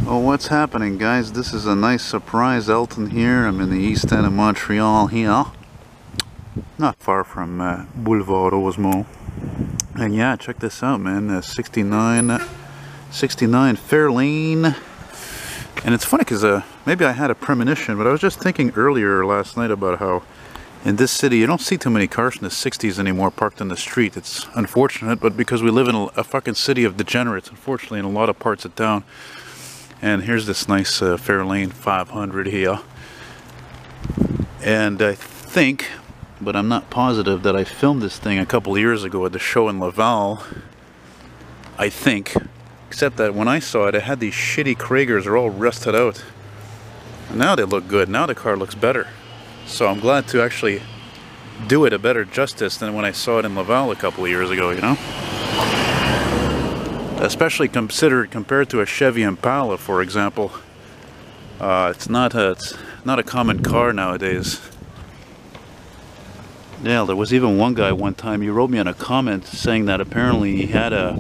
Oh, what's happening, guys? This is a nice surprise. Elton here. I'm in the east end of Montreal here, not far from Boulevard Osmo. And yeah, check this out, man. 69 Fairlane. And it's funny because maybe I had a premonition, but I was just thinking earlier last night about how in this city you don't see too many cars from the 60s anymore parked on the street. It's unfortunate, but because we live in a fucking city of degenerates, unfortunately, in a lot of parts of town. And here's this nice Fairlane 500 here. And I think, but I'm not positive, that I filmed this thing a couple years ago at the show in Laval. I think. Except that when I saw it, it had these shitty Kragers. They're all rusted out. And now they look good. Now the car looks better. So I'm glad to actually do it a better justice than when I saw it in Laval a couple of years ago, you know? Especially compared to a Chevy Impala, for example. It's not a common car nowadays. Yeah, there was even one guy one time, he wrote me in a comment saying that apparently he had a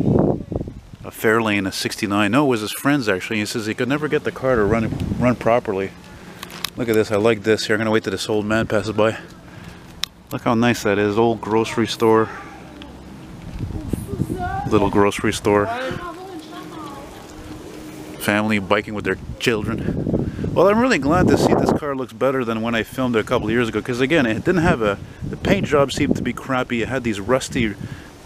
Fairlane, a 69. No, it was his friend's actually. He says he could never get the car to run properly. Look at this, I like this here. I'm gonna wait till this old man passes by. Look how nice that is. Old grocery store. Little grocery store. Family biking with their children. Well, I'm really glad to see this car looks better than when I filmed it a couple of years ago, because again, it didn't have the paint job seemed to be crappy. It had these rusty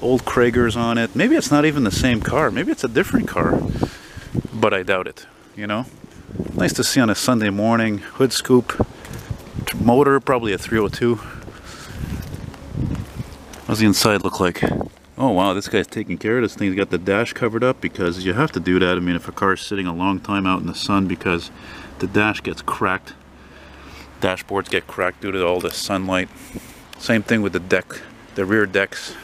old Kragers on it. Maybe it's not even the same car. Maybe it's a different car, but I doubt it, you know? Nice to see on a Sunday morning. Hood scoop, motor, probably a 302. What does the inside look like? Oh wow, this guy's taking care of this thing. He's got the dash covered up because you have to do that. I mean, if a car's sitting a long time out in the sun, because the dash gets cracked. Dashboards get cracked due to all the sunlight. Same thing with the deck, the rear decks.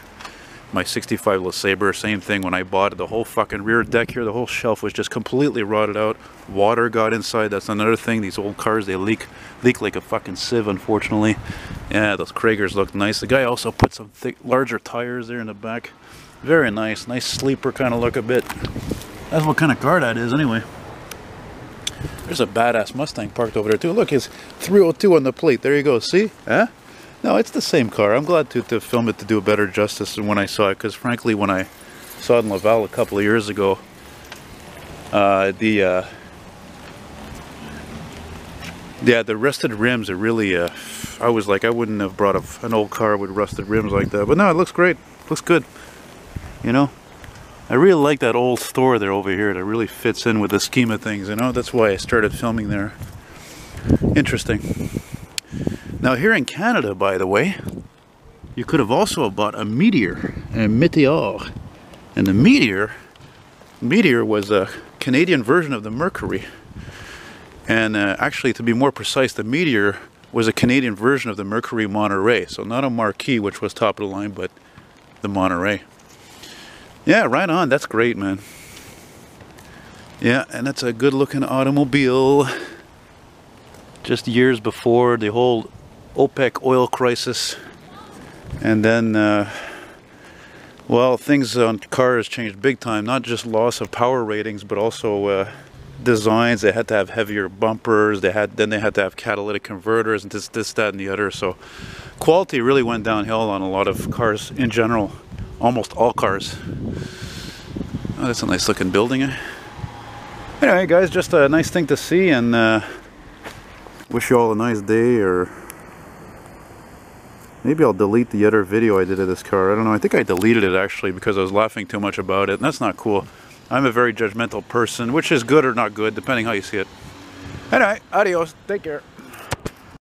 My 65 LeSabre, same thing. When I bought it, the whole fucking rear deck here, the whole shelf was just completely rotted out. Water got inside. That's another thing. These old cars, they leak like a fucking sieve, unfortunately. Yeah, those Kragers look nice. The guy also put some thick, larger tires there in the back. Very nice. Nice sleeper kind of look a bit. That's what kind of car that is anyway. There's a badass Mustang parked over there too. Look, it's 302 on the plate. There you go. See? Huh? No, it's the same car. I'm glad to film it to do a better justice than when I saw it, because frankly, when I saw it in Laval a couple of years ago, the rusted rims are really, I was like, I wouldn't have brought an old car with rusted rims like that. But no, it looks great. Looks good. You know? I really like that old store there over here. It really fits in with the scheme of things, you know? That's why I started filming there. Interesting. Now here in Canada, by the way, you could have also bought a Meteor, a Meteor. And the Meteor was a Canadian version of the Mercury. And actually, to be more precise, the Meteor was a Canadian version of the Mercury Monterey. So not a Marquis, which was top of the line, but the Monterey. Yeah, right on. That's great, man. Yeah, and that's a good looking automobile. Just years before the whole OPEC oil crisis, and then well, things on cars changed big time. Not just loss of power ratings, but also designs. They had to have heavier bumpers. They had to have catalytic converters and this, that, and the other. So quality really went downhill on a lot of cars in general. Almost all cars. Oh, that's a nice looking building. Anyway, guys, just a nice thing to see, and wish you all a nice day. Or maybe I'll delete the other video I did of this car. I don't know. I think I deleted it actually because I was laughing too much about it. And that's not cool. I'm a very judgmental person, which is good or not good, depending how you see it. Anyway, adios. Take care.